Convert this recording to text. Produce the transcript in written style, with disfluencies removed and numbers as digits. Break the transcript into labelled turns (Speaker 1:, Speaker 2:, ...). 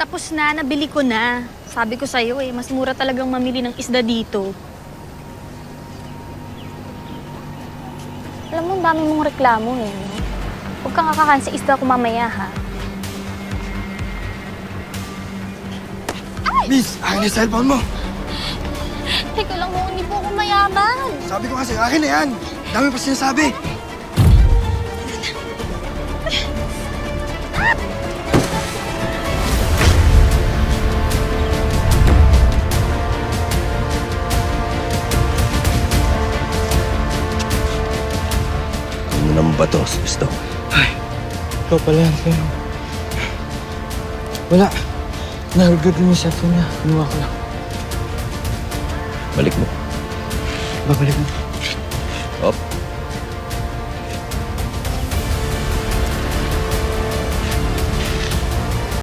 Speaker 1: Tapos na, nabili ko na. Sabi ko sa'yo mas mura talagang mamili ng isda dito. Alam mo, ang dami mong reklamo no? Huwag kang kakakaan sa isda ko mamaya, ha?
Speaker 2: Miss, akin yung cellphone mo.
Speaker 1: Teka lang mo, hindi po ako mayaman.
Speaker 2: Sabi ko kasi, akin na yan. Dami pa sinasabi. Ano naman ba to, gusto?
Speaker 3: Ay, ikaw pala yan, Keno. Wala. Nahulgad ko yung cellphone niya. Inuwa ko lang.
Speaker 2: Balik mo.
Speaker 3: Babalik mo.
Speaker 2: Op.